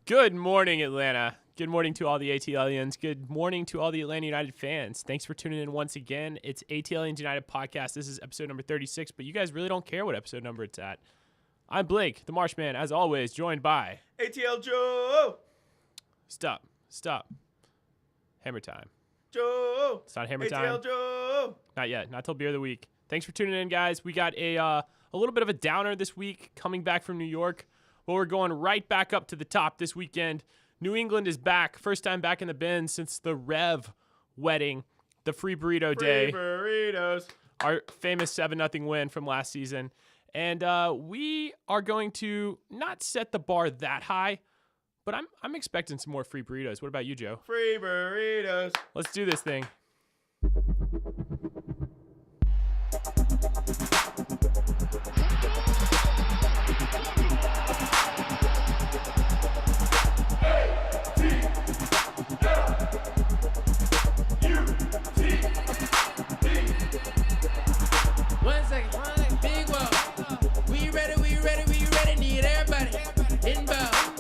Good morning, Atlanta. Good morning to all the Atliens. Good morning to all the Atlanta United fans. Thanks for tuning in once again. It's Atliens United Podcast. This is episode number 36, but you guys really don't care what episode number it's at. I'm Blake, the Marshman, as always, joined by... ATL Joe! Stop. Hammer time. Joe! It's not hammer time. ATL Joe! Not yet. Not till beer of the week. Thanks for tuning in, guys. We got a little bit of a downer this week coming back from New York. But we're going right back up to the top this weekend. New England is back. First time back in the bin since the Rev wedding, the free burrito day. Free burritos. Our famous 7-0 win from last season. And we are going to not set the bar that high, but I'm expecting some more free burritos. What about you, Joe? Free burritos. Let's do this thing. One second, big wall. We ready, need everybody involved.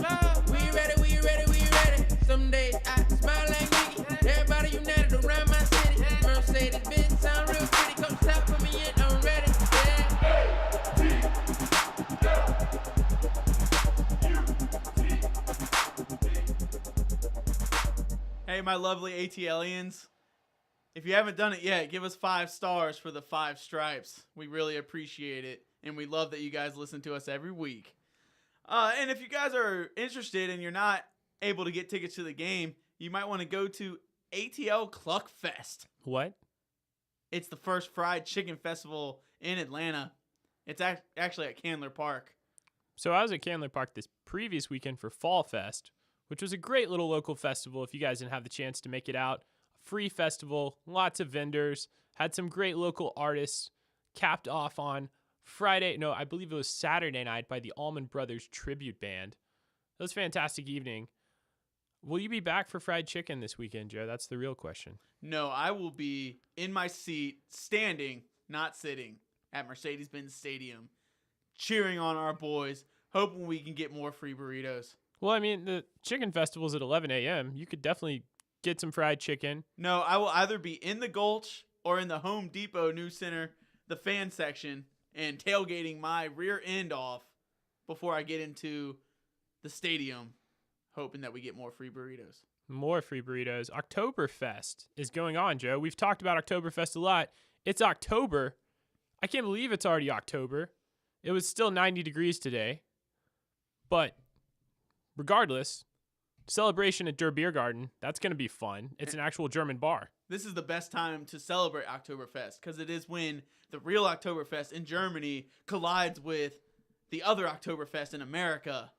We ready. Someday I smile like Mickey. Everybody united around my city. Mercedes Benz sound real pretty. Come stop for me and I'm ready. Hey, my lovely ATLians. If you haven't done it yet, give us 5 stars for the 5 stripes. We really appreciate it, and we love that you guys listen to us every week. And if you guys are interested and you're not able to get tickets to the game, you might want to go to ATL Cluckfest. What? It's the first fried chicken festival in Atlanta. It's actually at Candler Park. So I was at Candler Park this previous weekend for Fall Fest, which was a great little local festival if you guys didn't have the chance to make it out. Free festival, lots of vendors, had some great local artists, capped off on I believe it was Saturday night by the Allman Brothers Tribute Band. It was a fantastic evening. Will you be back for fried chicken this weekend, Joe? That's the real question. No, I will be in my seat, standing, not sitting, at Mercedes-Benz Stadium, cheering on our boys, hoping we can get more free burritos. Well, I mean, the chicken festival's at 11 a.m. You could definitely get some fried chicken. No, I will either be in the Gulch or in the Home Depot News Center, the fan section, and tailgating my rear end off before I get into the stadium, hoping that we get more free burritos. More free burritos. Oktoberfest is going on, Joe. We've talked about Oktoberfest a lot. It's October. I can't believe it's already October. It was still 90 degrees today. But regardless, celebration at Der Beer Garden, that's going to be fun. It's an actual German bar. This is the best time to celebrate Oktoberfest because it is when the real Oktoberfest in Germany collides with the other Oktoberfest in America.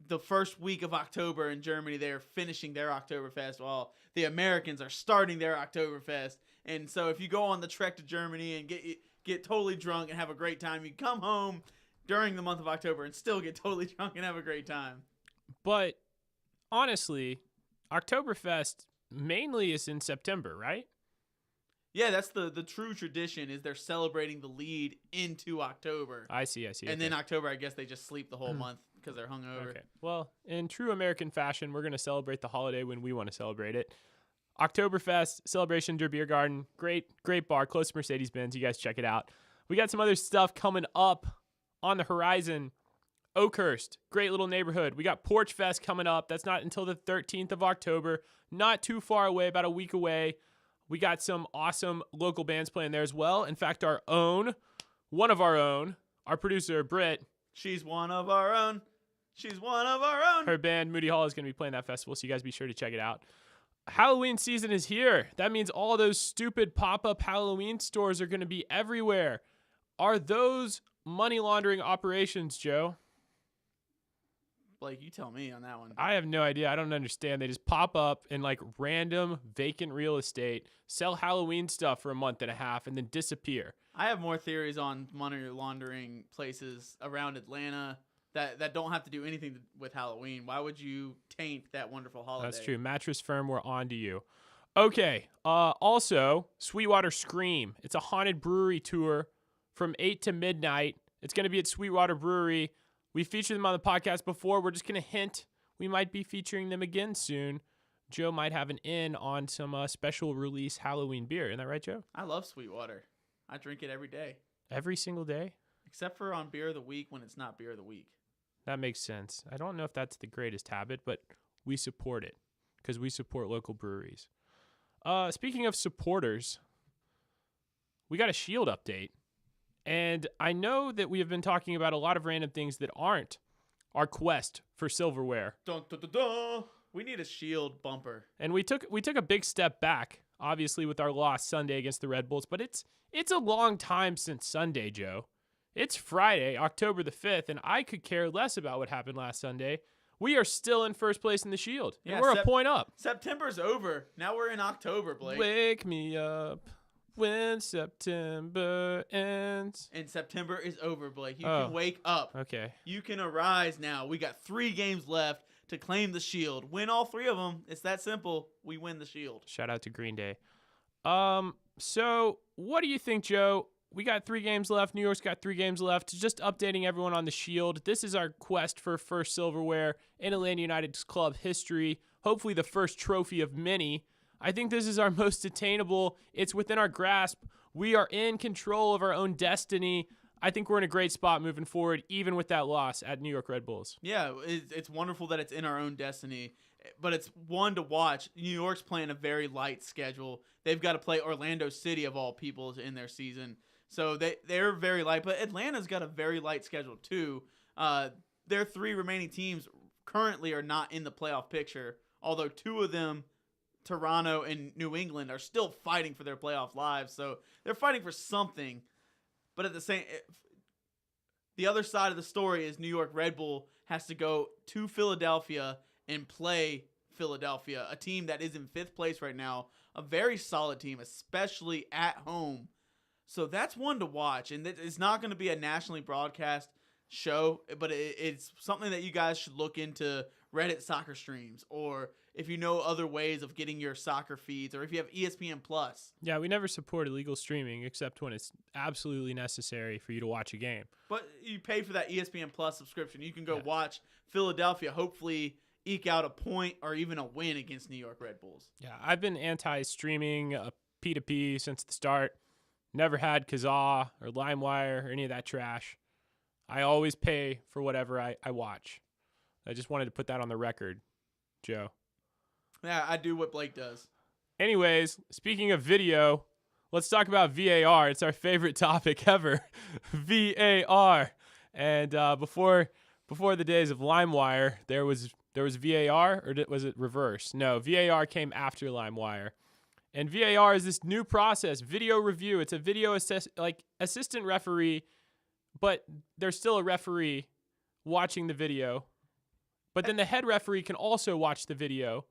The first week of October in Germany, they're finishing their Oktoberfest while the Americans are starting their Oktoberfest. And so if you go on the trek to Germany and get totally drunk and have a great time, you come home during the month of October and still get totally drunk and have a great time. But honestly, Oktoberfest mainly is in September, right? Yeah, that's the true tradition is they're celebrating the lead into October. I see. And then October, I guess they just sleep the whole month because they're hungover. Okay. Well, in true American fashion, we're going to celebrate the holiday when we want to celebrate it. Oktoberfest, celebration, Der Beer Garden. Great bar, close to Mercedes-Benz. You guys check it out. We got some other stuff coming up on the horizon. Oakhurst, great little neighborhood. We got Porch Fest coming up. That's not until the 13th of October. Not too far away, about a week away. We got some awesome local bands playing there as well. In fact, one of our own, our producer, Britt. She's one of our own. Her band, Moody Hall, is going to be playing that festival, so you guys be sure to check it out. Halloween season is here. That means all those stupid pop-up Halloween stores are going to be everywhere. Are those money laundering operations, Joe? Blake, you tell me on that one. I have no idea. I don't understand. They just pop up in like random vacant real estate, sell Halloween stuff for a month and a half, and then disappear. I have more theories on money laundering places around Atlanta that don't have to do anything with Halloween. Why would you taint that wonderful holiday? That's true. Mattress Firm, we're on to you. Okay. Also, Sweetwater Scream. It's a haunted brewery tour from 8 to midnight. It's going to be at Sweetwater Brewery. We featured them on the podcast before. We're just going to hint we might be featuring them again soon. Joe might have an in on some special release Halloween beer. Isn't that right, Joe? I love Sweetwater. I drink it every day. Every single day? Except for on Beer of the Week when it's not Beer of the Week. That makes sense. I don't know if that's the greatest habit, but we support it because we support local breweries. Speaking of supporters, we got a Shield update. And I know that we have been talking about a lot of random things that aren't our quest for silverware. Dun, dun, dun, dun. We need a Shield bumper. And we took a big step back, obviously, with our loss Sunday against the Red Bulls. But it's a long time since Sunday, Joe. It's Friday, October the 5th, and I could care less about what happened last Sunday. We are still in first place in the Shield. And we're a point up. September's over. Now we're in October, Blake. Wake me up when September ends. And September is over, Blake. You can wake up. Okay. You can arise now. We got 3 games left to claim the Shield. Win all 3 of them. It's that simple. We win the Shield. Shout out to Green Day. So what do you think, Joe? We got 3 games left. New York's got 3 games left. Just updating everyone on the Shield. This is our quest for first silverware in Atlanta United's club history. Hopefully the first trophy of many. I think this is our most attainable. It's within our grasp. We are in control of our own destiny. I think we're in a great spot moving forward, even with that loss at New York Red Bulls. Yeah, it's wonderful that it's in our own destiny, but it's one to watch. New York's playing a very light schedule. They've got to play Orlando City, of all people, in their season. So they're very light, but Atlanta's got a very light schedule too. Their 3 remaining teams currently are not in the playoff picture, although 2 of them, Toronto and New England, are still fighting for their playoff lives. So they're fighting for something. But at the other side of the story is New York Red Bull has to go to Philadelphia and play Philadelphia, a team that is in 5th place right now, a very solid team, especially at home. So that's one to watch, and it's not going to be a nationally broadcast show, but it's something that you guys should look into Reddit soccer streams, or if you know other ways of getting your soccer feeds, or if you have ESPN Plus. Yeah, we never support illegal streaming except when it's absolutely necessary for you to watch a game. But you pay for that ESPN Plus subscription. You can go watch Philadelphia, hopefully eke out a point or even a win against New York Red Bulls. Yeah, I've been anti-streaming P2P since the start. Never had Kazaa or LimeWire or any of that trash. I always pay for whatever I watch. I just wanted to put that on the record, Joe. Yeah, I do what Blake does. Anyways, speaking of video, let's talk about VAR. It's our favorite topic ever, VAR. And before the days of LimeWire, there was VAR, or was it reverse? No, VAR came after LimeWire. And VAR is this new process, video review. It's a video assistant referee, but there's still a referee watching the video. But then the head referee can also watch the video.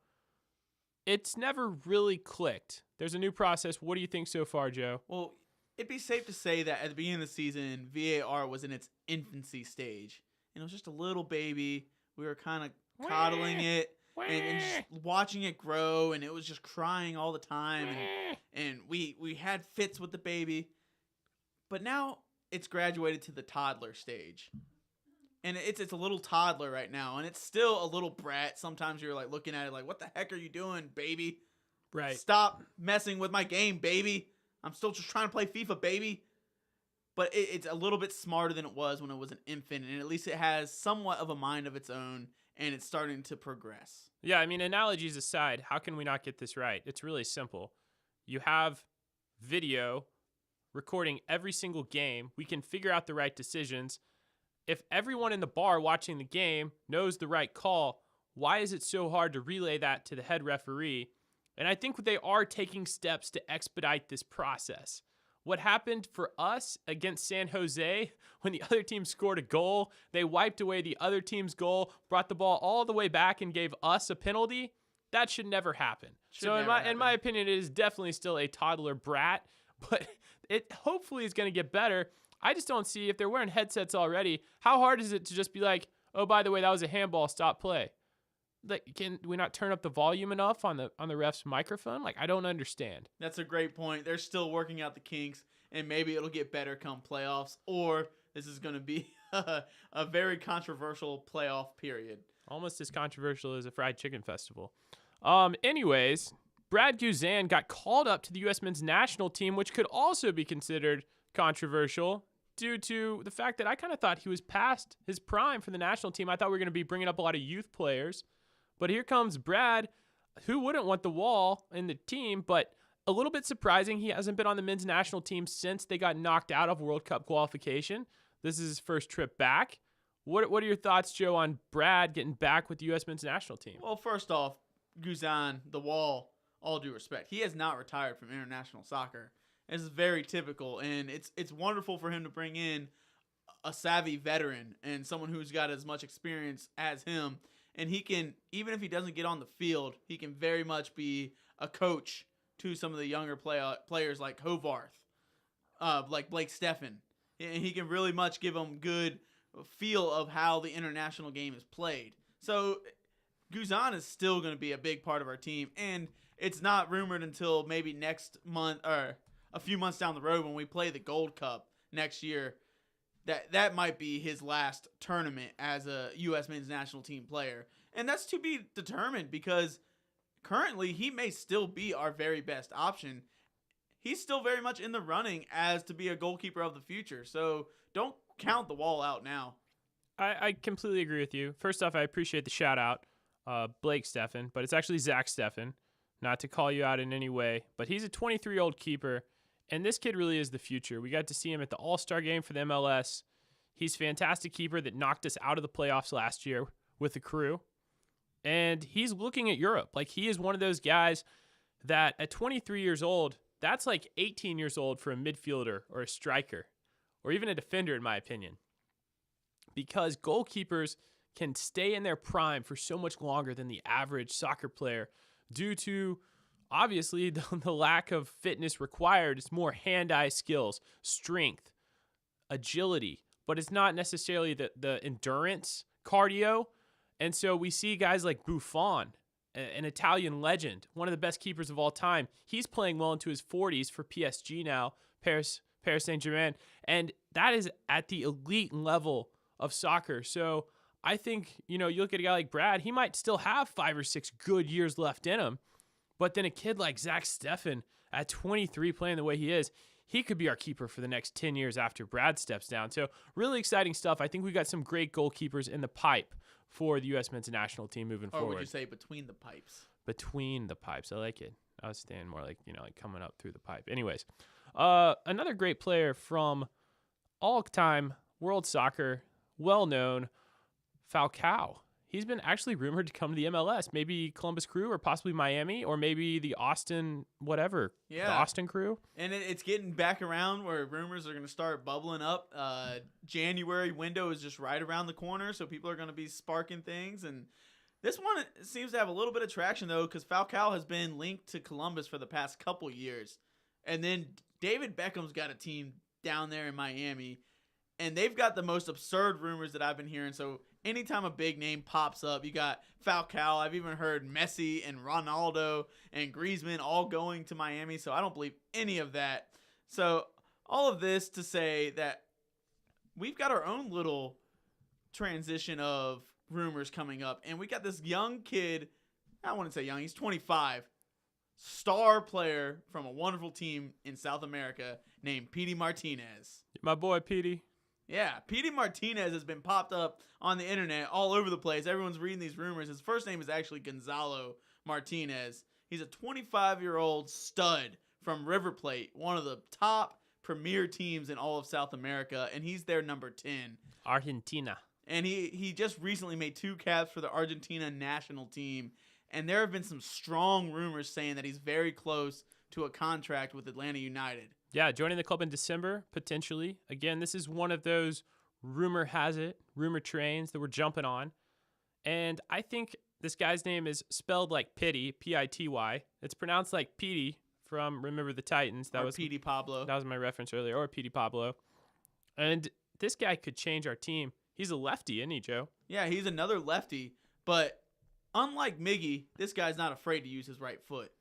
It's never really clicked. There's a new process. What do you think so far, Joe? Well, it'd be safe to say that at the beginning of the season, VAR was in its infancy stage. And it was just a little baby. We were kind of coddling it. And just watching it grow, and it was just crying all the time, and we had fits with the baby. But now it's graduated to the toddler stage, and it's a little toddler right now, and it's still a little brat. Sometimes you're like looking at it like, what the heck are you doing, baby? Right. Stop messing with my game, baby. I'm still just trying to play FIFA, baby. But it's a little bit smarter than it was when it was an infant, and at least it has somewhat of a mind of its own, and it's starting to progress. Yeah, I mean, analogies aside, how can we not get this right? It's really simple. You have video recording every single game. We can figure out the right decisions. If everyone in the bar watching the game knows the right call, why is it so hard to relay that to the head referee? And I think they are taking steps to expedite this process. What happened for us against San Jose when the other team scored a goal, they wiped away the other team's goal, brought the ball all the way back and gave us a penalty. That should never happen. In my opinion, it is definitely still a toddler brat, but it hopefully is going to get better. I just don't see, if they're wearing headsets already, how hard is it to just be like, oh, by the way, that was a handball, stop play. Like, can we not turn up the volume enough on the ref's microphone? Like, I don't understand. That's a great point. They're still working out the kinks, and maybe it'll get better come playoffs, or this is going to be a very controversial playoff period. Almost as controversial as a fried chicken festival. Anyways, Brad Guzan got called up to the U.S. men's national team, which could also be considered controversial due to the fact that I kind of thought he was past his prime for the national team. I thought we were going to be bringing up a lot of youth players. But here comes Brad, who wouldn't want the wall in the team, but a little bit surprising. He hasn't been on the men's national team since they got knocked out of World Cup qualification. This is his first trip back. What are your thoughts, Joe, on Brad getting back with the U.S. men's national team? Well, first off, Guzan, the wall, all due respect, he has not retired from international soccer. This is very typical, and it's wonderful for him to bring in a savvy veteran and someone who's got as much experience as him. And he can, even if he doesn't get on the field, he can very much be a coach to some of the younger players like Hovarth, like Blake Steffen. And he can really much give them good feel of how the international game is played. So Guzan is still going to be a big part of our team, and it's not rumored until maybe next month or a few months down the road when we play the Gold Cup next year that might be his last tournament as a U.S. men's national team player. And that's to be determined because currently he may still be our very best option. He's still very much in the running as to be a goalkeeper of the future. So don't count the wall out now. I completely agree with you. First off, I appreciate the shout out, Blake Steffen, but it's actually Zach Steffen. Not to call you out in any way, but he's a 23-year-old keeper, and this kid really is the future. We got to see him at the All-Star game for the MLS. He's a fantastic keeper that knocked us out of the playoffs last year with the Crew, and he's looking at Europe. Like, he is one of those guys that at 23 years old, that's like 18 years old for a midfielder or a striker or even a defender, in my opinion, because goalkeepers can stay in their prime for so much longer than the average soccer player due to, obviously, the lack of fitness required. It's more hand-eye skills, strength, agility, but it's not necessarily the endurance, cardio. And so we see guys like Buffon, an Italian legend, one of the best keepers of all time. He's playing well into his 40s for PSG now, Paris Saint-Germain, and that is at the elite level of soccer. So I think, you look at a guy like Brad, he might still have 5 or 6 good years left in him. But then a kid like Zach Steffen at 23 playing the way he is, he could be our keeper for the next 10 years after Brad steps down. So really exciting stuff. I think we got some great goalkeepers in the pipe for the U.S. men's national team moving forward. Or would you say between the pipes? Between the pipes. I like it. I was staying more like, like coming up through the pipe. Anyways, another great player from all-time world soccer, well-known, Falcao. He's been actually rumored to come to the MLS, maybe Columbus Crew or possibly Miami or maybe the Austin whatever, the Austin Crew. And it's getting back around where rumors are going to start bubbling up. January window is just right around the corner, so people are going to be sparking things. And this one seems to have a little bit of traction, though, because Falcao has been linked to Columbus for the past couple years. And then David Beckham's got a team down there in Miami, and they've got the most absurd rumors that I've been hearing. So anytime a big name pops up, you got Falcao. I've even heard Messi and Ronaldo and Griezmann all going to Miami. So I don't believe any of that. So all of this to say that we've got our own little transition of rumors coming up. And we got this young kid. I wouldn't say young. He's 25. Star player from a wonderful team in South America named Pity Martinez. My boy, Petey. Yeah, Pity Martinez has been popped up on the internet all over the place. Everyone's reading these rumors. His first name is actually Gonzalo Martinez. He's a 25-year-old stud from River Plate, one of the top premier teams in all of South America, and he's their number 10. Argentina. And he just recently made 2 caps for the Argentina national team, and there have been some strong rumors saying that he's very close to a contract with Atlanta United. Yeah, joining the club in December, potentially. Again, this is one of those rumor trains that we're jumping on. And I think this guy's name is spelled like Pity, P-I-T-Y. It's pronounced like Petey from Remember the Titans. That was Petey Pablo. That was my reference earlier, or Petey Pablo. And this guy could change our team. He's a lefty, isn't he, Joe? Yeah, he's another lefty. But unlike Miggy, this guy's not afraid to use his right foot.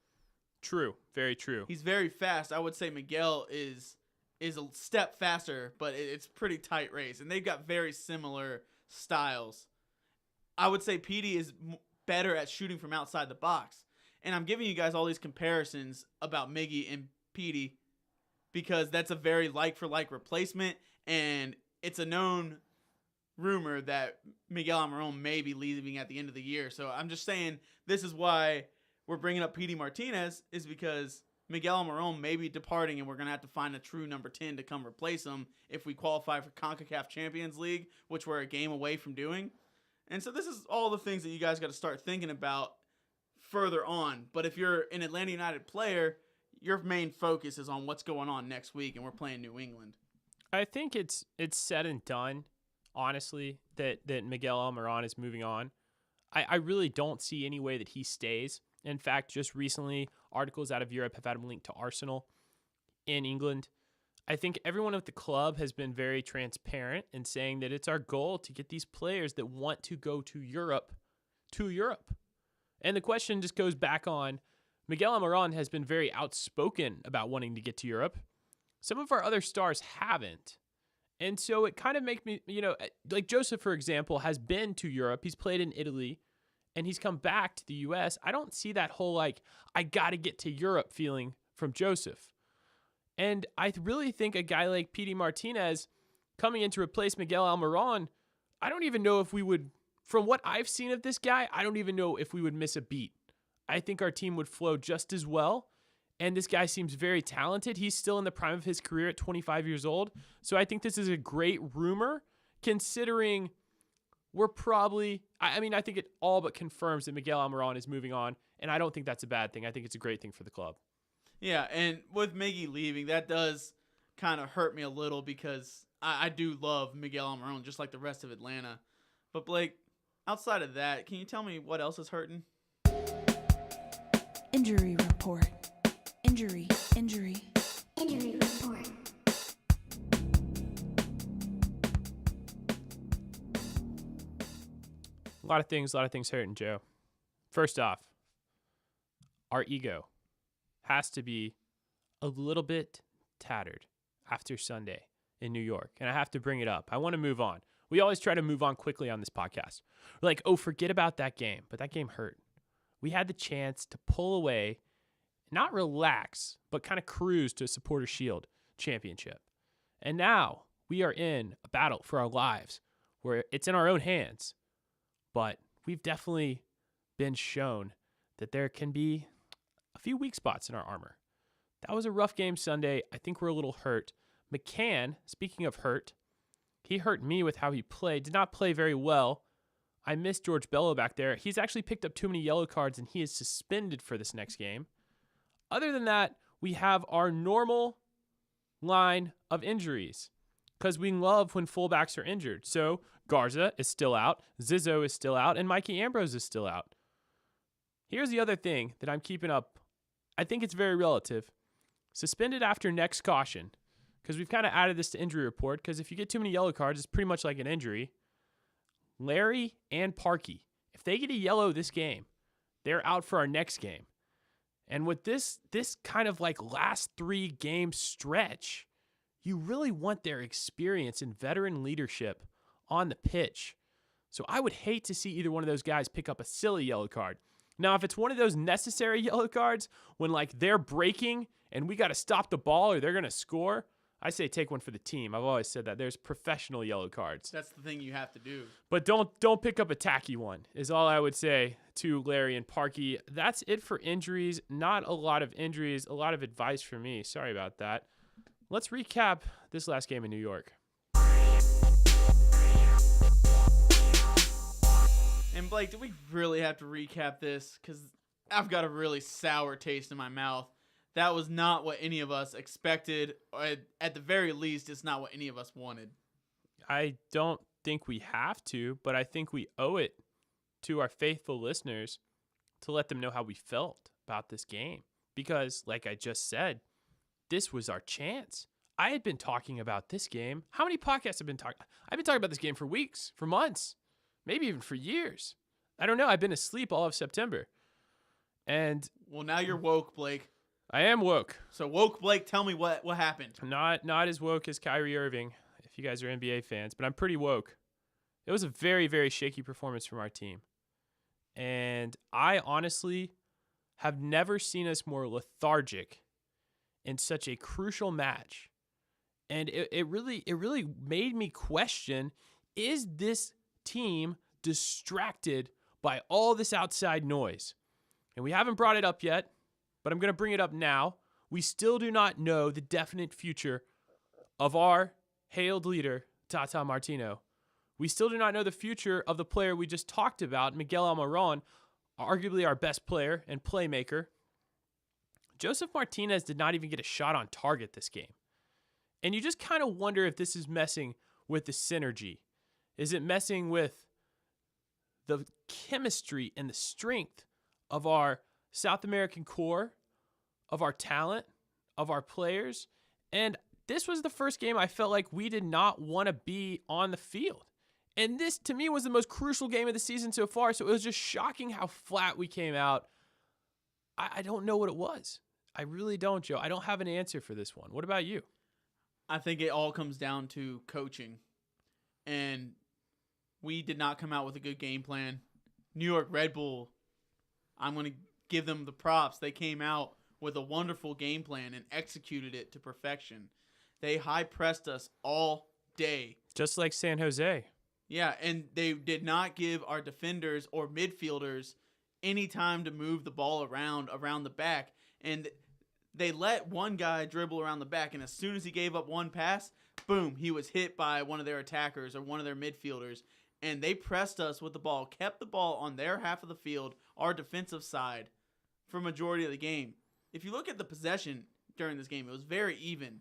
True. Very true. He's very fast. I would say Miguel is a step faster, but it's pretty tight race. And they've got very similar styles. I would say Petey is better at shooting from outside the box. And I'm giving you guys all these comparisons about Miggy and Petey because that's a very like-for-like replacement, and it's a known rumor that Miguel Almiron may be leaving at the end of the year. So I'm just saying this is why we're bringing up Petey Martinez, is because Miguel Almiron may be departing, and we're going to have to find a true number 10 to come replace him if we qualify for CONCACAF Champions League, which we're a game away from doing. And so this is all the things that you guys got to start thinking about further on. But if you're an Atlanta United player, your main focus is on what's going on next week, and we're playing New England. I think it's said and done, honestly, that Miguel Almiron is moving on. I really don't see any way that he stays. In fact, just recently, articles out of Europe have had him linked to Arsenal in England. I think everyone at the club has been very transparent in saying that it's our goal to get these players that want to go to Europe. And the question just goes back on, Miguel Almiron has been very outspoken about wanting to get to Europe. Some of our other stars haven't. And so it kind of makes me, like Joseph, for example, has been to Europe. He's played in Italy, and he's come back to the U.S. I don't see that whole, I got to get to Europe feeling from Joseph. And I really think a guy like Petey Martinez coming in to replace Miguel Almiron, I don't even know if we would, from what I've seen of this guy, I don't even know if we would miss a beat. I think our team would flow just as well. And this guy seems very talented. He's still in the prime of his career at 25 years old. So I think this is a great rumor, considering we're probably, I think it all but confirms that Miguel Almiron is moving on. And I don't think that's a bad thing. I think it's a great thing for the club. Yeah, and with Miggy leaving, that does kind of hurt me a little because I do love Miguel Almiron, just like the rest of Atlanta. But Blake, outside of that, can you tell me what else is hurting? Injury report. Injury report. A lot of things hurting, Joe. First off, our ego has to be a little bit tattered after Sunday in New York. And I have to bring it up. I want to move on. We always try to move on quickly on this podcast. We're like, oh, forget about that game. But that game hurt. We had the chance to pull away, not relax, but kind of cruise to a Supporter Shield championship. And now we are in a battle for our lives where it's in our own hands. But we've definitely been shown that there can be a few weak spots in our armor. That was a rough game Sunday. I think we're a little hurt. McCann, speaking of hurt, he hurt me with how he played. Did not play very well. I missed George Bello back there. He's actually picked up too many yellow cards, and he is suspended for this next game. Other than that, we have our normal line of injuries because we love when fullbacks are injured. So Garza is still out, Zizzo is still out, and Mikey Ambrose is still out. Here's the other thing that I'm keeping up. I think it's very relative. Suspended after next caution, because we've kind of added this to injury report, because if you get too many yellow cards, it's pretty much like an injury. Larry and Parkey, if they get a yellow this game, they're out for our next game. And with this kind of like last 3 game stretch, you really want their experience and veteran leadership on the pitch. So I would hate to see either one of those guys pick up a silly yellow card. Now, if it's one of those necessary yellow cards when like they're breaking and we got to stop the ball or they're going to score, I say take one for the team. I've always said that. There's professional yellow cards. That's the thing you have to do. But don't pick up a tacky one is all I would say to Larry and Parkey. That's it for injuries. Not a lot of injuries. A lot of advice for me. Sorry about that. Let's recap this last game in New York. And Blake, do we really have to recap this? Because I've got a really sour taste in my mouth. That was not what any of us expected. Or at the very least, it's not what any of us wanted. I don't think we have to, but I think we owe it to our faithful listeners to let them know how we felt about this game. Because, like I just said, this was our chance. I had been talking about this game. How many podcasts have been talking? I've been talking about this game for weeks, for months, maybe even for years. I don't know. I've been asleep all of September. And well, now you're woke, Blake. I am woke. So woke Blake, tell me what happened. Not as woke as Kyrie Irving, if you guys are NBA fans, but I'm pretty woke. It was a very, very shaky performance from our team. And I honestly have never seen us more lethargic in such a crucial match. And it really made me question, is this team distracted by all this outside noise? And we haven't brought it up yet, but I'm going to bring it up now. We still do not know the definite future of our hailed leader, Tata Martino. We still do not know the future of the player we just talked about, Miguel Almiron, arguably our best player and playmaker. Joseph Martinez did not even get a shot on target this game. And you just kind of wonder if this is messing with the synergy. Is it messing with the chemistry and the strength of our South American core, of our talent, of our players? And this was the first game I felt like we did not want to be on the field. And this, to me, was the most crucial game of the season so far. So it was just shocking how flat we came out. I don't know what it was. I really don't, Joe. I don't have an answer for this one. What about you? I think it all comes down to coaching. And we did not come out with a good game plan. New York Red Bull, I'm going to give them the props. They came out with a wonderful game plan and executed it to perfection. They high-pressed us all day. Just like San Jose. Yeah, and they did not give our defenders or midfielders any time to move the ball around the back. And they let one guy dribble around the back, and as soon as he gave up one pass, boom, he was hit by one of their attackers or one of their midfielders. And they pressed us with the ball, kept the ball on their half of the field, our defensive side, for majority of the game. If you look at the possession during this game, it was very even.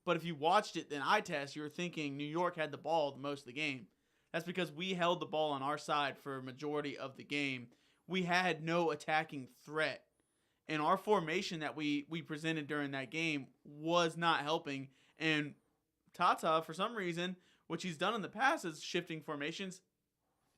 But if you watched it in eye test, you were thinking New York had the ball most of the game. That's because we held the ball on our side for a majority of the game. We had no attacking threat. And our formation that we presented during that game was not helping. And Tata, for some reason, which he's done in the past is shifting formations,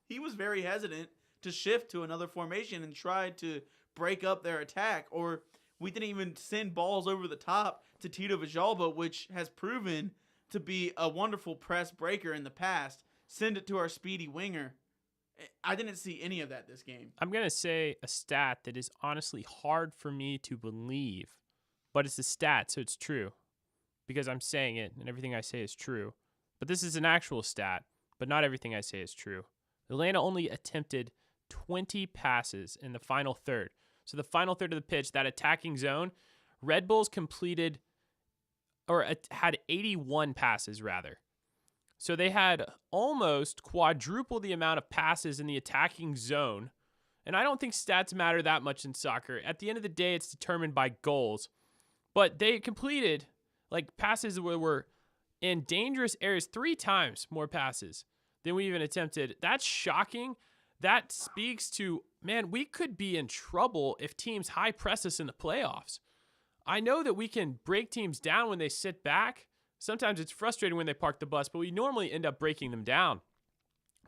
he was very hesitant to shift to another formation and tried to break up their attack. Or we didn't even send balls over the top to Tito Villalba, which has proven to be a wonderful press breaker in the past. Send it to our speedy winger. I didn't see any of that this game. I'm going to say a stat that is honestly hard for me to believe, but it's a stat, so it's true because I'm saying it and everything I say is true. But this is an actual stat, but not everything I say is true. Atlanta only attempted 20 passes in the final third. So the final third of the pitch, that attacking zone, Red Bulls completed or had 81 passes rather. So they had almost quadruple the amount of passes in the attacking zone. And I don't think stats matter that much in soccer. At the end of the day, it's determined by goals. But they completed passes where were in dangerous areas 3 times more passes than we even attempted. That's shocking. That speaks to, man, we could be in trouble if teams high press us in the playoffs. I know that we can break teams down when they sit back. Sometimes it's frustrating when they park the bus, but we normally end up breaking them down.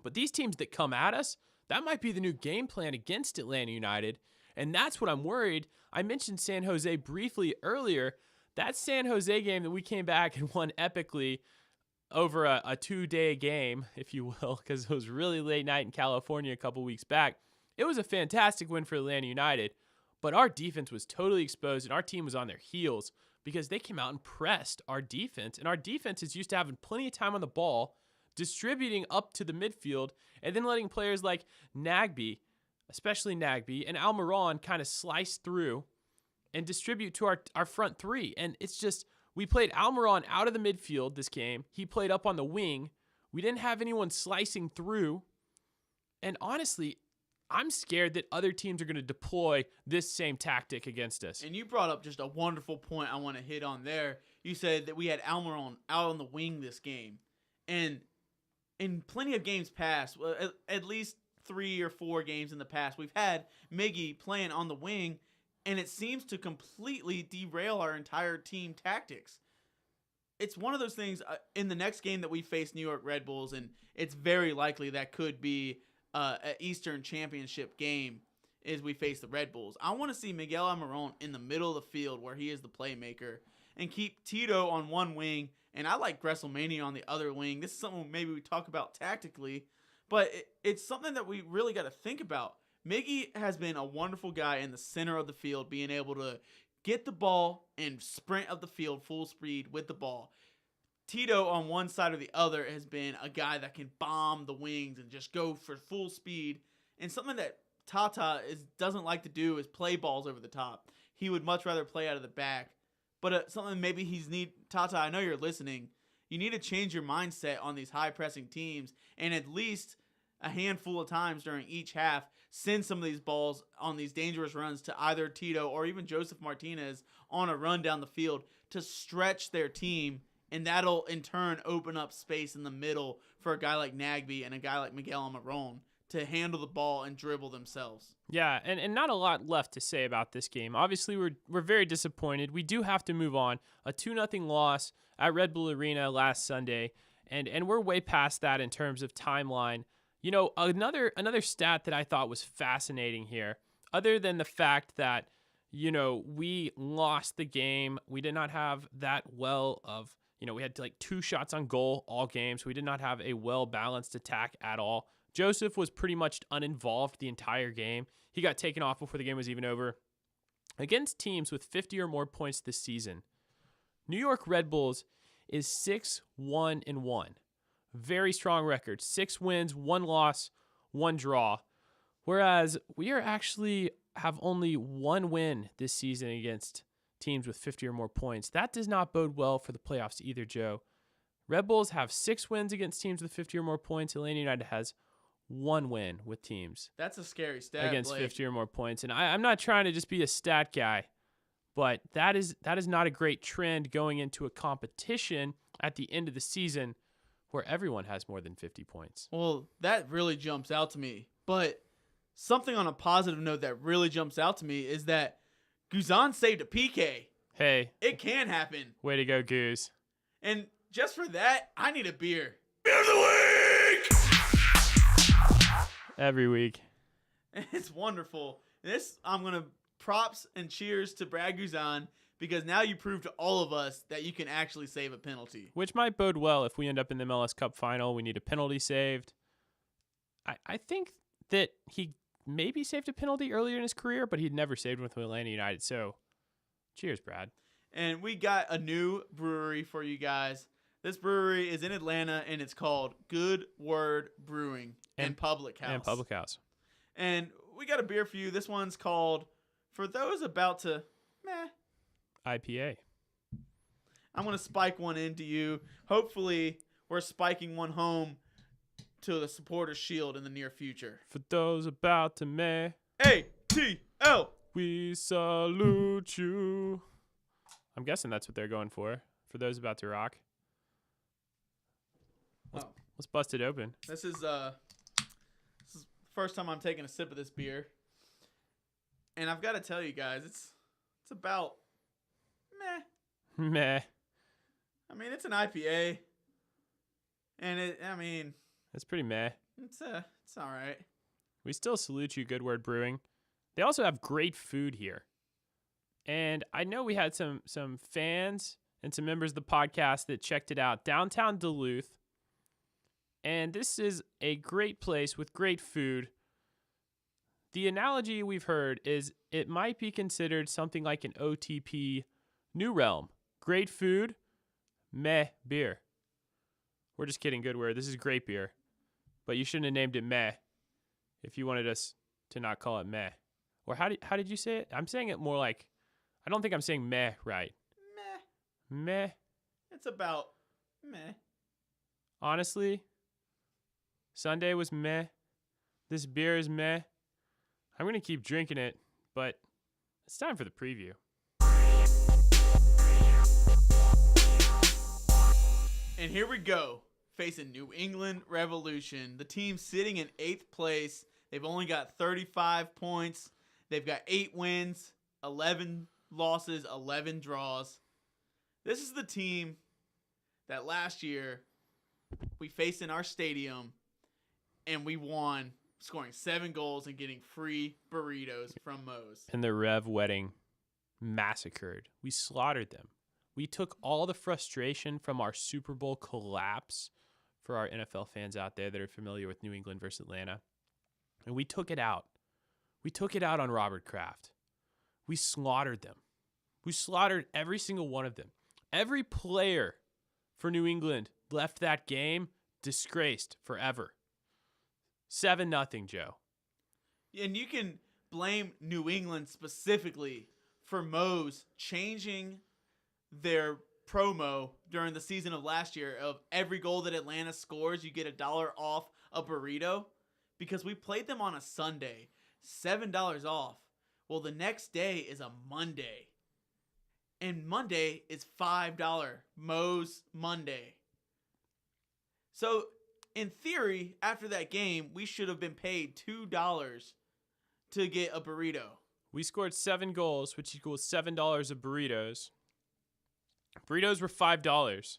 But these teams that come at us, that might be the new game plan against Atlanta United, and that's what I'm worried. I mentioned San Jose briefly earlier. That San Jose game that we came back and won epically over a 2-day game, if you will, because it was really late night in California a couple weeks back. It was a fantastic win for Atlanta United, but our defense was totally exposed, and our team was on their heels because they came out and pressed our defense. And our defense is used to having plenty of time on the ball, distributing up to the midfield, and then letting players like Nagbe, especially Nagbe, and Almiron kind of slice through and distribute to our front three. And it's just, we played Almiron out of the midfield this game. He played up on the wing. We didn't have anyone slicing through. And honestly, I'm scared that other teams are going to deploy this same tactic against us. And you brought up just a wonderful point I want to hit on there. You said that we had Almiron out on the wing this game. And in plenty of games past, at least 3 or 4 games in the past, we've had Miggy playing on the wing, and it seems to completely derail our entire team tactics. It's one of those things in the next game that we face New York Red Bulls, and it's very likely that could be an Eastern Championship game as we face the Red Bulls. I want to see Miguel Almiron in the middle of the field where he is the playmaker and keep Tito on one wing, and I like WrestleMania on the other wing. This is something maybe we talk about tactically, But it's something that we really got to think about. Miggy has been a wonderful guy in the center of the field, being able to get the ball and sprint up the field full speed with the ball. Tito on one side or the other has been a guy that can bomb the wings and just go for full speed. And something that Tata doesn't like to do is play balls over the top. He would much rather play out of the back. But something maybe Tata, I know you're listening. You need to change your mindset on these high-pressing teams, and at least a handful of times during each half, send some of these balls on these dangerous runs to either Tito or even Joseph Martinez on a run down the field to stretch their team, and that'll in turn open up space in the middle for a guy like Nagby and a guy like Miguel Almiron to handle the ball and dribble themselves. Yeah, and not a lot left to say about this game. Obviously, we're very disappointed. We do have to move on. A 2-0 loss at Red Bull Arena last Sunday, and we're way past that in terms of timeline. You know, another stat that I thought was fascinating here, other than the fact that, you know, we lost the game, we did not have that well of, you know, we had like 2 shots on goal all game, so we did not have a well-balanced attack at all. Joseph was pretty much uninvolved the entire game. He got taken off before the game was even over. Against teams with 50 or more points this season, New York Red Bulls is 6-1-1. Very strong record. 6 wins, 1 loss, 1 draw. Whereas we are actually have only 1 win this season against teams with 50 or more points. That does not bode well for the playoffs either, Joe. Red Bulls have 6 wins against teams with 50 or more points. Atlanta United has 1 win with teams. That's a scary stat, against Blake. 50 or more points. And I'm not trying to just be a stat guy, but that is not a great trend going into a competition at the end of the season where everyone has more than 50 points. Well, that really jumps out to me. But something on a positive note that really jumps out to me is that Guzan saved a PK. Hey. It can happen. Way to go, Goose. And just for that, I need a beer. Beer of the week! Every week. It's wonderful. I'm going to props and cheers to Brad Guzan, because now you prove to all of us that you can actually save a penalty. Which might bode well if we end up in the MLS Cup final. We need a penalty saved. I think that he maybe saved a penalty earlier in his career, but he'd never saved one with Atlanta United. So, cheers, Brad. And we got a new brewery for you guys. This brewery is in Atlanta, and it's called Good Word Brewing and Public House. And Public House. And we got a beer for you. This one's called For Those About to IPA. I'm going to spike one into you. Hopefully, we're spiking one home to the Supporters Shield in the near future. For those about to meh, ATL. we salute you. I'm guessing that's what they're going for those about to rock. Let's bust it open. This is the first time I'm taking a sip of this beer. And I've got to tell you guys, it's about meh. Meh. I mean, it's an IPA. And It's pretty meh. it's all right. We still salute you, Good Word Brewing. They also have great food here. And I know we had some fans and some members of the podcast that checked it out. Downtown Duluth. And this is a great place with great food. The analogy we've heard is it might be considered something like an OTP New Realm. Great food, meh beer. We're just kidding, Good Word. This is great beer. But you shouldn't have named it meh if you wanted us to not call it meh. Or how did you say it? I'm saying it more like, I don't think I'm saying meh right. Meh. It's about meh. Honestly, Sunday was meh. This beer is meh. I'm going to keep drinking it, but it's time for the preview. And here we go, facing New England Revolution. The team sitting in 8th place. They've only got 35 points. They've got 8 wins, 11 losses, 11 draws. This is the team that last year we faced in our stadium, and we won, scoring 7 goals and getting free burritos from Moe's. And the Rev Wedding massacred. We slaughtered them. We took all the frustration from our Super Bowl collapse for our NFL fans out there that are familiar with New England versus Atlanta. And we took it out. We took it out on Robert Kraft. We slaughtered them. We slaughtered every single one of them. Every player for New England left that game disgraced forever. 7-0, Joe. And you can blame New England specifically for Moe's changing their promo during the season of last year of every goal that Atlanta scores, you get $1 off a burrito, because we played them on a Sunday, $7 off. Well, the next day is a Monday, and Monday is $5 Moe's Monday. So in theory, after that game, we should have been paid $2 to get a burrito. We scored 7 goals, which equals $7 of burritos. Burritos were $5.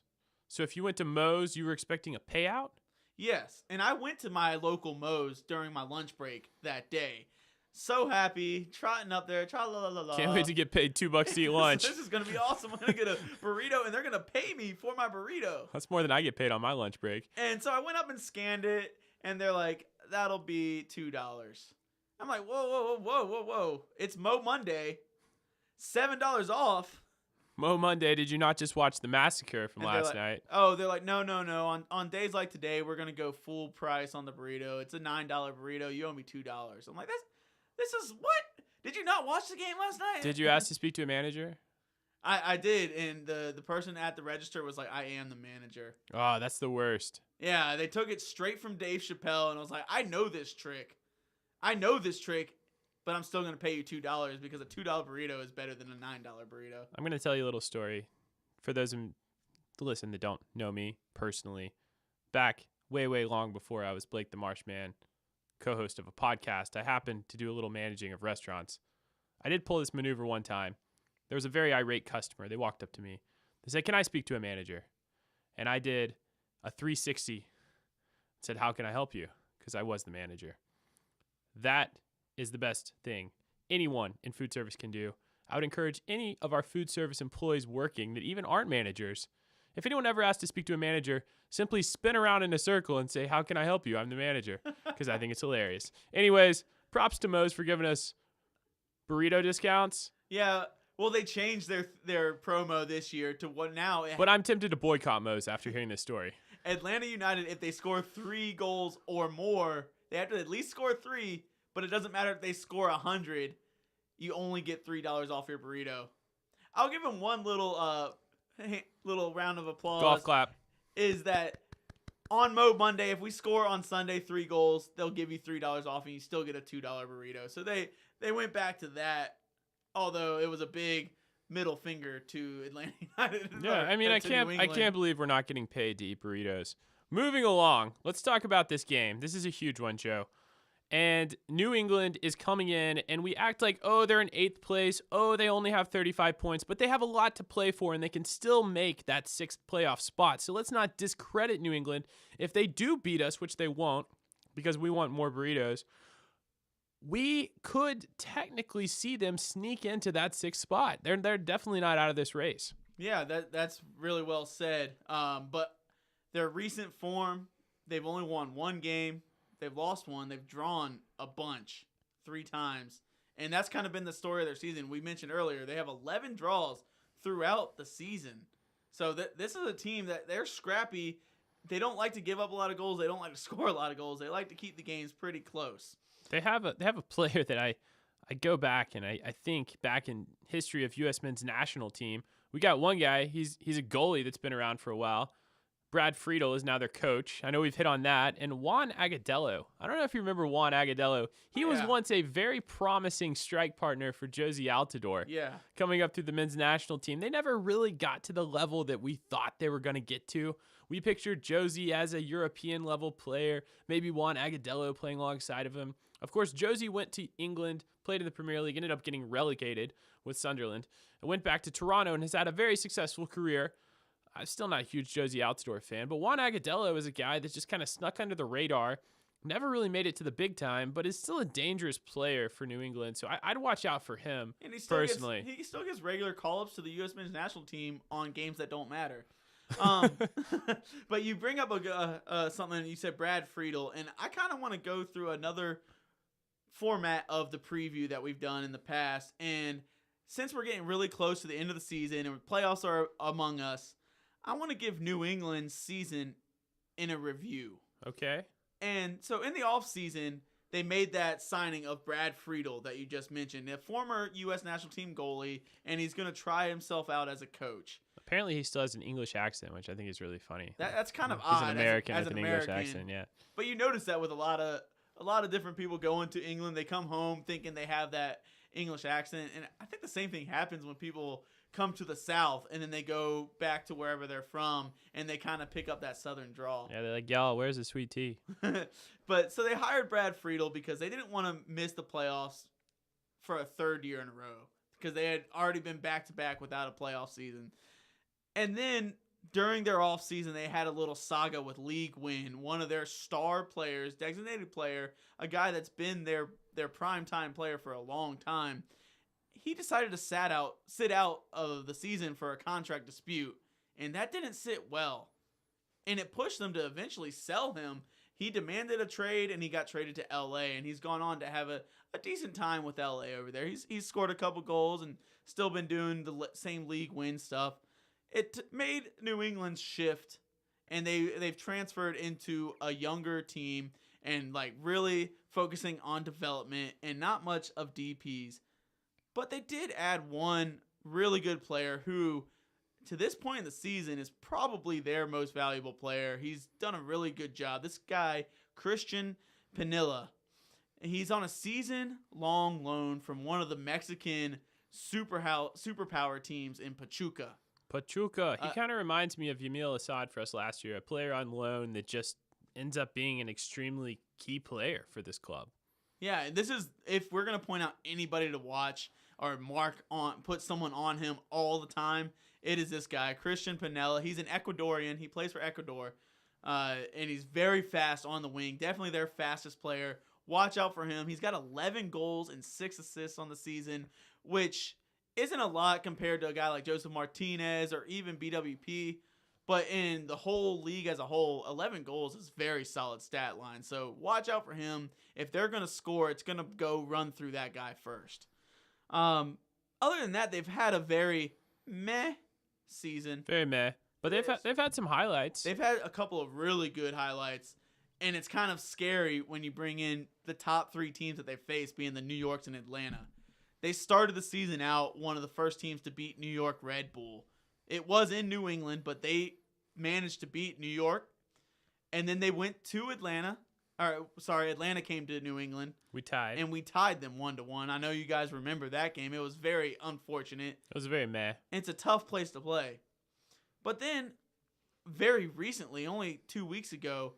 So if you went to Moe's, you were expecting a payout? Yes, and I went to my local Moe's during my lunch break that day. So happy, trotting up there, tra-la-la-la-la. Can't wait to get paid $2 to eat lunch. This is going to be awesome. I'm going to get a burrito, and they're going to pay me for my burrito. That's more than I get paid on my lunch break. And so I went up and scanned it, and they're like, that'll be $2. I'm like, whoa. It's Mo Monday, $7 off. Mo Monday, did you not just watch The Massacre from And they're last like, night? Oh, they're like, no. On days like today, we're going to go full price on the burrito. It's a $9 burrito. You owe me $2. I'm like, this is what? Did you not watch the game last night? Did you ask to speak to a manager? I did, and the person at the register was like, I am the manager. Oh, that's the worst. Yeah, they took it straight from Dave Chappelle, and I was like, I know this trick, but I'm still going to pay you $2 because a $2 burrito is better than a $9 burrito. I'm going to tell you a little story for those who listen that don't know me personally. Back way long before I was Blake the Marshman, co-host of a podcast, I happened to do a little managing of restaurants. I did pull this maneuver one time. There was a very irate customer. They walked up to me. They said, "Can I speak to a manager?" And I did a 360. Said, "How can I help you?" Because I was the manager. That is the best thing anyone in food service can do. I would encourage any of our food service employees working that even aren't managers. If anyone ever asks to speak to a manager, simply spin around in a circle and say, "How can I help you? I'm the manager," because I think it's hilarious. Anyways, props to Moe's for giving us burrito discounts. Yeah, well, they changed their promo this year to what now. But I'm tempted to boycott Moe's after hearing this story. Atlanta United, if they score 3 goals or more, they have to at least score 3, but it doesn't matter if they score 100. You only get $3 off your burrito. I'll give them one little round of applause. Golf clap. Is that on Mo Monday, if we score on Sunday 3 goals, they'll give you $3 off, and you still get a $2 burrito. So they went back to that, although it was a big middle finger to Atlanta United. Yeah, I mean, I can't believe we're not getting paid to eat burritos. Moving along, let's talk about this game. This is a huge one, Joe. And New England is coming in, and we act like, oh, they're in 8th place. Oh, they only have 35 points, but they have a lot to play for, and they can still make that 6th playoff spot. So let's not discredit New England. If they do beat us, which they won't, because we want more burritos, we could technically see them sneak into that 6th spot. They're definitely not out of this race. Yeah, that's really well said. But their recent form, they've only won 1 game. They've lost 1. They've drawn a bunch 3 times. And that's kind of been the story of their season. We mentioned earlier, they have 11 draws throughout the season. So this is a team that they're scrappy. They don't like to give up a lot of goals. They don't like to score a lot of goals. They like to keep the games pretty close. They have a player that I go back and I think back in history of U.S. men's national team, we got one guy. He's a goalie that's been around for a while. Brad Friedel is now their coach. I know we've hit on that. And Juan Agadello. I don't know if you remember Juan Agadello. He was once a very promising strike partner for Josie Altidore. Yeah. Coming up through the men's national team. They never really got to the level that we thought they were going to get to. We pictured Josie as a European level player, maybe Juan Agadello playing alongside of him. Of course, Josie went to England, played in the Premier League, ended up getting relegated with Sunderland, and went back to Toronto and has had a very successful career. I'm still not a huge Josie Altidore fan, but Juan Agadello is a guy that just kind of snuck under the radar, never really made it to the big time, but is still a dangerous player for New England. So I'd watch out for him And he still personally. he still gets regular call-ups to the U.S. men's national team on games that don't matter. But you bring up something. You said Brad Friedel, and I kind of want to go through another format of the preview that we've done in the past. And since we're getting really close to the end of the season and playoffs are among us, I want to give New England's season in a review. Okay. And so in the offseason, they made that signing of Brad Friedel that you just mentioned, a former U.S. national team goalie, and he's going to try himself out as a coach. Apparently, he still has an English accent, which I think is really funny. That's kind of He's odd. an American as with an an American. English accent, yeah. But you notice that with a lot of different people going to England, they come home thinking they have that English accent, and I think the same thing happens when people come to the South and then they go back to wherever they're from and they kind of pick up that Southern drawl. Yeah, they're like, y'all, where's the sweet tea? But so they hired Brad Friedel because they didn't want to miss the playoffs for a third year in a row because they had already been back-to-back without a playoff season. And then during their offseason, they had a little saga with League Win, one of their star players, designated player, a guy that's been their primetime player for a long time. He decided to sit out of the season for a contract dispute, and that didn't sit well. And it pushed them to eventually sell him. He demanded a trade, and he got traded to LA, and he's gone on to have a decent time with LA over there. He's scored a couple goals and still been doing the same League Win stuff. It made New England's shift, and they've transferred into a younger team and like really focusing on development and not much of DPs. But they did add one really good player who, to this point in the season, is probably their most valuable player. He's done a really good job. This guy, Christian Pinilla, he's on a season-long loan from one of the Mexican superpower teams in Pachuca. Pachuca. He kind of reminds me of Yamil Assad for us last year, a player on loan that just ends up being an extremely key player for this club. Yeah, and this is, if we're going to point out anybody to watch or put someone on him all the time, it is this guy, Christian Pinilla. He's an Ecuadorian. He plays for Ecuador, and he's very fast on the wing. Definitely their fastest player. Watch out for him. He's got 11 goals and 6 assists on the season, which isn't a lot compared to a guy like Joseph Martinez or even BWP. But in the whole league as a whole, 11 goals is very solid stat line. So watch out for him. If they're going to score, it's going to go run through that guy first. Other than that, they've had a very meh season. Very meh. But they've had some highlights. They've had a couple of really good highlights. And it's kind of scary when you bring in the top 3 teams that they face, being the New Yorks and Atlanta. They started the season out one of the first teams to beat New York Red Bull. It was in New England, but they managed to beat New York. And then they went to Atlanta. Atlanta came to New England. We tied. And we tied them 1-1. I know you guys remember that game. It was very unfortunate. It was very meh. It's a tough place to play. But then, very recently, only 2 weeks ago,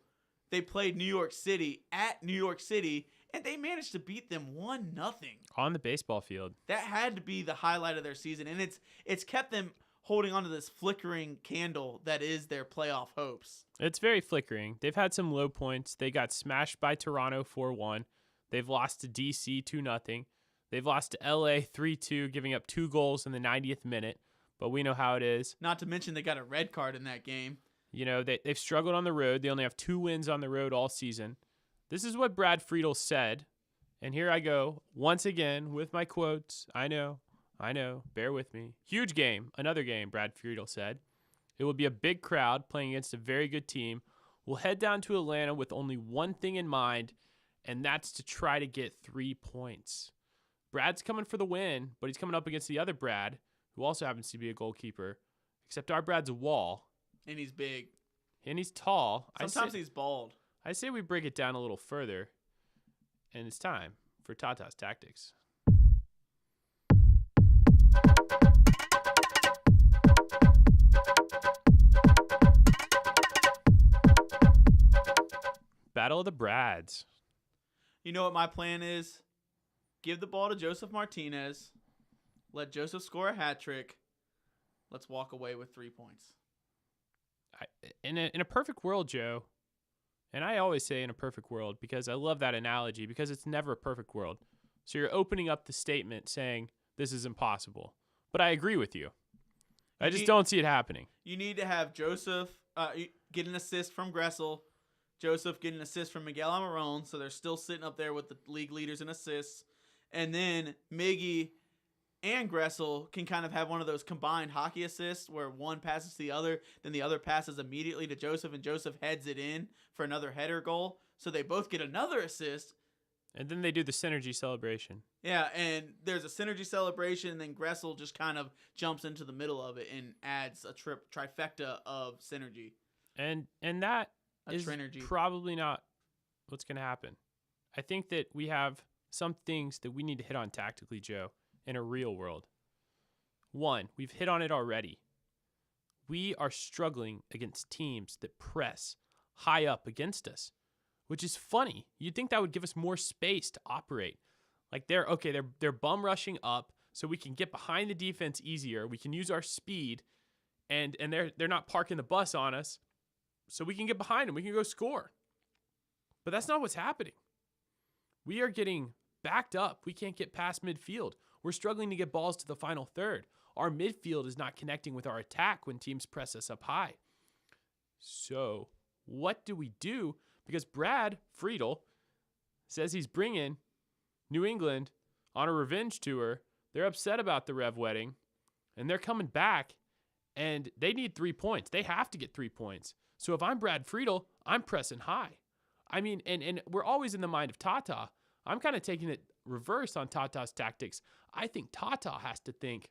they played New York City at New York City, and they managed to beat them 1-0. On the baseball field. That had to be the highlight of their season, and it's kept them holding onto this flickering candle that is their playoff hopes. It's very flickering. They've had some low points. They got smashed by Toronto 4-1. They've lost to DC 2-0. They've lost to LA 3-2, giving up 2 goals in the 90th minute. But we know how it is. Not to mention they got a red card in that game. You know, they've struggled on the road. They only have 2 wins on the road all season. This is what Brad Friedel said. And here I go, once again, with my quotes. I know. Bear with me. Huge game. Another game, Brad Friedel said. It will be a big crowd playing against a very good team. We'll head down to Atlanta with only one thing in mind, and that's to try to get 3 points. Brad's coming for the win, but he's coming up against the other Brad, who also happens to be a goalkeeper, except our Brad's a wall. And he's big. And he's tall. Sometimes he's bald. I say we break it down a little further, and it's time for Tata's Tactics. Battle of the Brads. You know what my plan is? Give the ball to Joseph Martinez. Let Joseph score a hat trick. Let's walk away with 3 points. In a perfect world, Joe, and I always say in a perfect world because I love that analogy because it's never a perfect world. So you're opening up the statement saying this is impossible. But I agree with you. I just don't see it happening. You need to have Joseph get an assist from Gressel. Joseph get an assist from Miguel Almiron, so they're still sitting up there with the league leaders in assists. And then Miggy and Gressel can kind of have one of those combined hockey assists where one passes to the other, then the other passes immediately to Joseph, and Joseph heads it in for another header goal. So they both get another assist. And then they do the synergy celebration. Yeah, and there's a synergy celebration, and then Gressel just kind of jumps into the middle of it and adds a trifecta of synergy. And that is Trinergy. probably not what's going to happen. I think that we have some things that we need to hit on tactically, Joe, in a real world. One, we've hit on it already. We are struggling against teams that press high up against us, which is funny. You'd think that would give us more space to operate. Like they're bum rushing up so we can get behind the defense easier. We can use our speed, and they're not parking the bus on us, so we can get behind them. We can go score. But that's not what's happening. We are getting backed up. We can't get past midfield. We're struggling to get balls to the final third. Our midfield is not connecting with our attack when teams press us up high. So what do we do? Because Brad Friedel says he's bringing New England on a revenge tour. They're upset about the Rev wedding, and they're coming back, and they need 3 points. They have to get 3 points. So if I'm Brad Friedel, I'm pressing high. I mean, and we're always in the mind of Tata. I'm kind of taking it reverse on Tata's tactics. I think Tata has to think,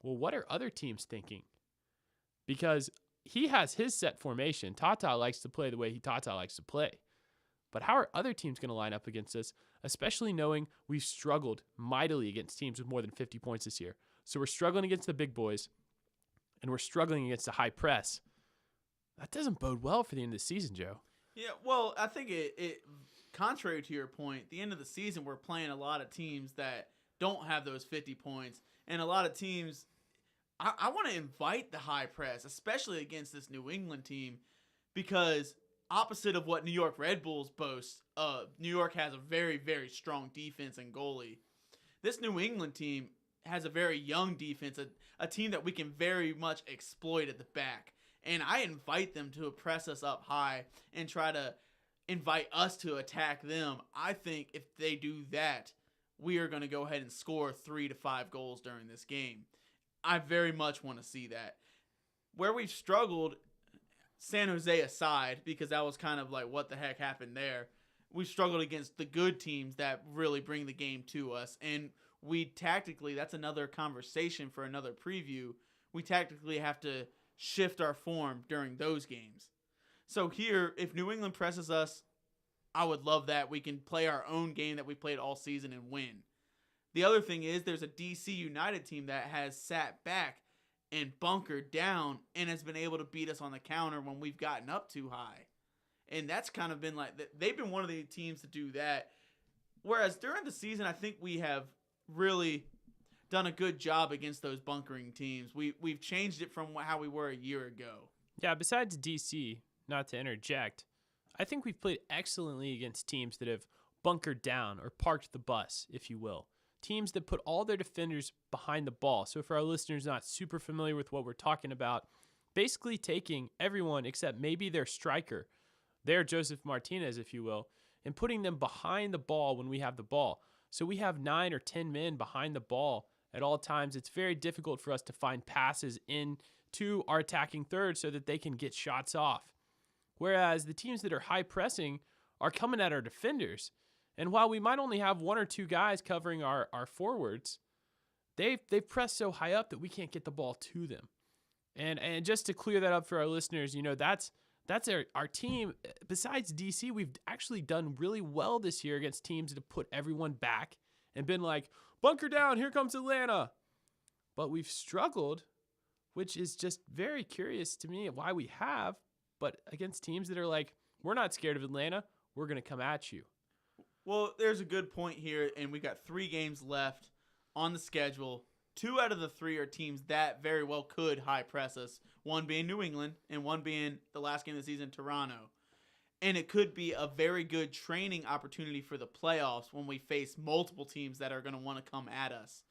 well, what are other teams thinking? Because he has his set formation. Tata likes to play the way Tata likes to play. But how are other teams going to line up against us, especially knowing we've struggled mightily against teams with more than 50 points this year? So we're struggling against the big boys, and we're struggling against the high press. That doesn't bode well for the end of the season, Joe. Yeah, well, I think it contrary to your point, the end of the season, we're playing a lot of teams that don't have those 50 points, and a lot of teams. I want to invite the high press, especially against this New England team, because opposite of what New York Red Bulls boast, New York has a very, very strong defense and goalie. This New England team has a very young defense, a team that we can very much exploit at the back. And I invite them to press us up high and try to invite us to attack them. I think if they do that, we are going to go ahead and score 3 to 5 goals during this game. I very much want to see that. Where we've struggled, San Jose aside, because that was kind of like what the heck happened there, we've struggled against the good teams that really bring the game to us. And we tactically, that's another conversation for another preview, we tactically have to shift our form during those games. So here, if New England presses us, I would love that. We can play our own game that we played all season and win. The other thing is there's a DC United team that has sat back and bunkered down and has been able to beat us on the counter when we've gotten up too high. And that's kind of been like, they've been one of the teams to do that. Whereas during the season, I think we have really done a good job against those bunkering teams. We've changed it from how we were a year ago. Yeah, besides DC, not to interject, I think we've played excellently against teams that have bunkered down or parked the bus, if you will. Teams that put all their defenders behind the ball. So for our listeners not super familiar with what we're talking about, basically taking everyone except maybe their striker, their Joseph Martinez, if you will, and putting them behind the ball when we have the ball. So we have 9 or 10 men behind the ball at all times. It's very difficult for us to find passes into our attacking third so that they can get shots off. Whereas the teams that are high pressing are coming at our defenders. And while we might only have 1 or 2 guys covering our forwards, they've pressed so high up that we can't get the ball to them. And just to clear that up for our listeners, that's our team. Besides DC, we've actually done really well this year against teams that have put everyone back and been like, bunker down, here comes Atlanta. But we've struggled, which is just very curious to me why we have, but against teams that are like, we're not scared of Atlanta, we're going to come at you. Well, there's a good point here, and we got 3 games left on the schedule. 2 out of the 3 are teams that very well could high press us, one being New England and one being the last game of the season, Toronto. And it could be a very good training opportunity for the playoffs when we face multiple teams that are going to want to come at us.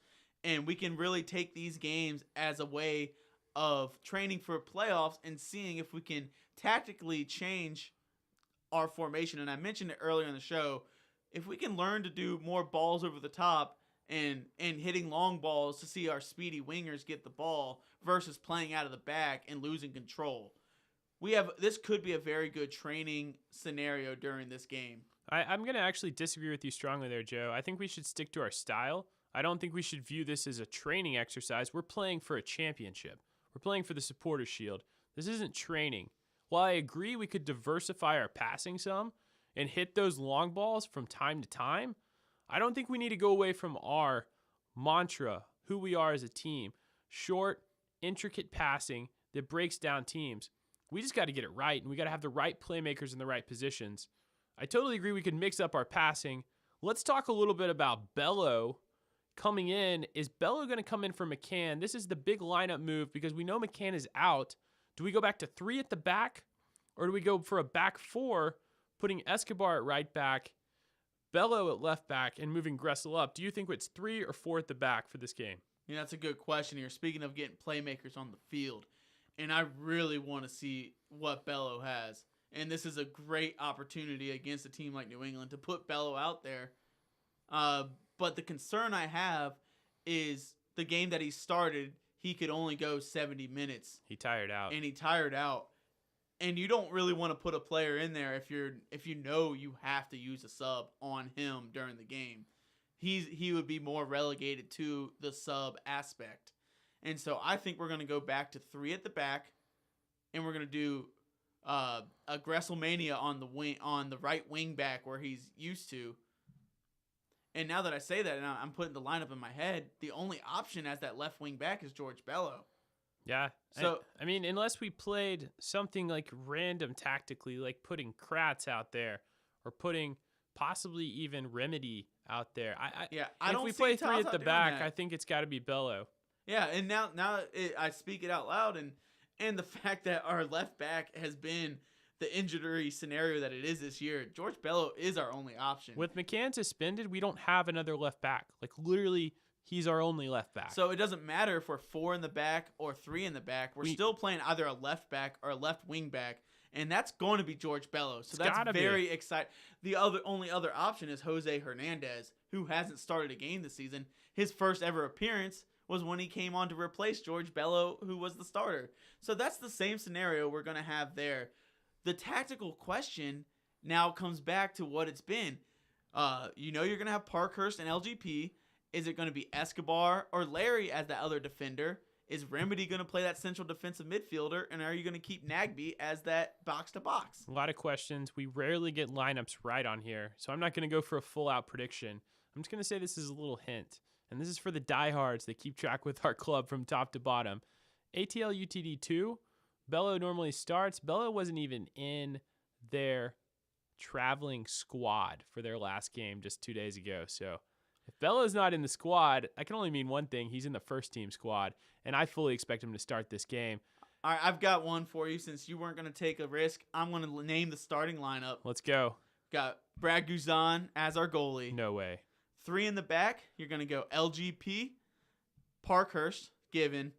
And we can really take these games as a way of training for playoffs and seeing if we can tactically change our formation. And I mentioned it earlier in the show. If we can learn to do more balls over the top and hitting long balls to see our speedy wingers get the ball versus playing out of the back and losing control, this could be a very good training scenario during this game. I'm going to actually disagree with you strongly there, Joe. I think we should stick to our style. I don't think we should view this as a training exercise. We're playing for a championship. We're playing for the Supporters' Shield. This isn't training. While I agree we could diversify our passing some and hit those long balls from time to time, I don't think we need to go away from our mantra, who we are as a team. Short, intricate passing that breaks down teams. We just got to get it right, and we got to have the right playmakers in the right positions. I totally agree we could mix up our passing. Let's talk a little bit about Bello coming in. Is Bello going to come in for McCann? This is the big lineup move because we know McCann is out. Do we go back to 3 at the back, or do we go for a back 4, putting Escobar at right back, Bello at left back, and moving Gressel up? Do you think it's 3 or 4 at the back for this game? Yeah, that's a good question here. Speaking of getting playmakers on the field, and I really want to see what Bello has. And this is a great opportunity against a team like New England to put Bello out there. But the concern I have is the game that he started, he could only go 70 minutes. He tired out. And you don't really want to put a player in there if you know you have to use a sub on him during the game. He would be more relegated to the sub aspect. And so I think we're going to go back to 3 at the back, and we're going to do a Gresselmania on the right wing back where he's used to. And now that I say that and I'm putting the lineup in my head, the only option as that left wing back is George Bello. Yeah. So I mean, unless we played something like random tactically, like putting Kratz out there or putting possibly even Remedy out there. If we play 3 at the back, I think it's got to be Bello. Yeah, and now I speak it out loud, and the fact that our left back has been the injury scenario that it is this year, George Bello is our only option. With McCann suspended, we don't have another left back. Like, literally, he's our only left back. So it doesn't matter if we're 4 in the back or 3 in the back. We're still playing either a left back or a left wing back, and that's going to be George Bello. So that's very exciting. The only other option is Jose Hernandez, who hasn't started a game this season. His first ever appearance was when he came on to replace George Bello, who was the starter. So that's the same scenario we're going to have there. The tactical question now comes back to what it's been. You're going to have Parkhurst and LGP. Is it going to be Escobar or Larry as the other defender? Is Remedy going to play that central defensive midfielder? And are you going to keep Nagby as that box-to-box? A lot of questions. We rarely get lineups right on here, so I'm not going to go for a full-out prediction. I'm just going to say this is a little hint. And this is for the diehards that keep track with our club from top to bottom. ATL UTD 2, Bello normally starts. Bello wasn't even in their traveling squad for their last game just 2 days ago. So if Bello's not in the squad, I can only mean one thing. He's in the first team squad, and I fully expect him to start this game. All right, I've got one for you. Since you weren't going to take a risk, I'm going to name the starting lineup. Let's go. Got Brad Guzan as our goalie. No way. 3 in the back, you're going to go LGP, Parkhurst, given.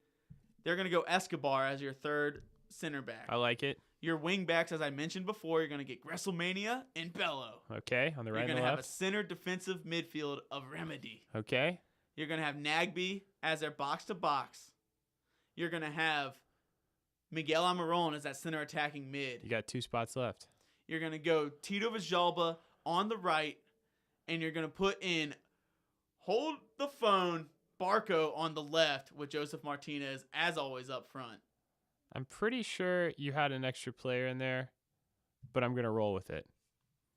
They're going to go Escobar as your third center back. I like it. Your wing backs, as I mentioned before, you're going to get Gresselmania and Bello. Okay, on the right and the left. You're going to have a center defensive midfield of Remedy. Okay. You're going to have Nagby as their box-to-box. You're going to have Miguel Amaron as that center attacking mid. You got 2 spots left. You're going to go Tito Villalba on the right, and you're going to put in, hold the phone, Barco on the left with Joseph Martinez, as always, up front. I'm pretty sure you had an extra player in there, but I'm going to roll with it.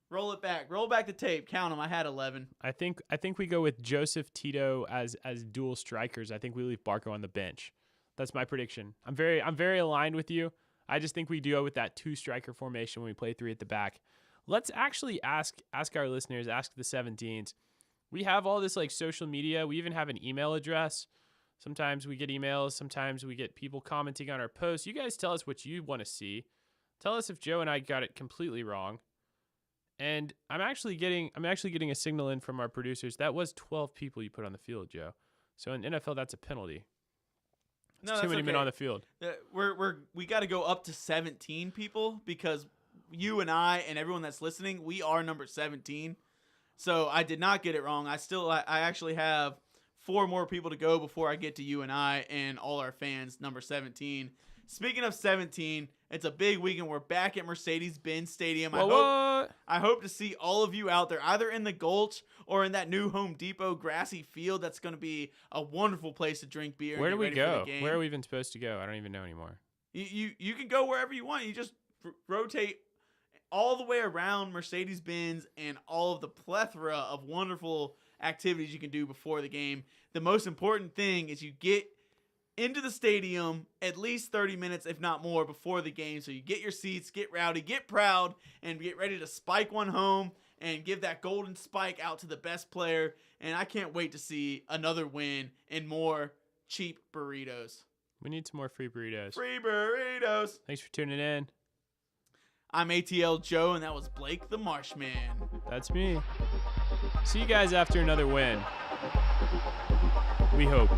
Roll it back. Roll back the tape. Count them. I had 11. I think we go with Joseph, Tito as dual strikers. I think we leave Barco on the bench. That's my prediction. I'm very aligned with you. I just think we do go with that 2-striker formation when we play 3 at the back. Let's actually ask our listeners, ask the 17s. We have all this like social media. We even have an email address. Sometimes we get emails. Sometimes we get people commenting on our posts. You guys tell us what you want to see. Tell us if Joe and I got it completely wrong. And I'm actually getting a signal in from our producers. That was 12 people you put on the field, Joe. So in NFL, that's a penalty. No, Too that's many men okay. on the field. We got to go up to 17 people because you and I and everyone that's listening, we are number 17. So I did not get it wrong. I actually have 4 more people to go before I get to you and I and all our fans, number 17. Speaking of 17, it's a big weekend. We're back at Mercedes-Benz Stadium. I hope to see all of you out there, either in the Gulch or in that new Home Depot grassy field. That's going to be a wonderful place to drink beer. Where do we go? Game. Where are we even supposed to go? I don't even know anymore. You can go wherever you want. You just rotate all the way around Mercedes-Benz and all of the plethora of wonderful activities you can do before the game. The most important thing is you get into the stadium at least 30 minutes, if not more, before the game. So you get your seats, get rowdy, get proud, and get ready to spike one home and give that golden spike out to the best player. And I can't wait to see another win and more cheap burritos. We need some more free burritos. Free burritos. Thanks for tuning in. I'm ATL Joe, and that was Blake the Marshman. That's me. See you guys after another win. We hope.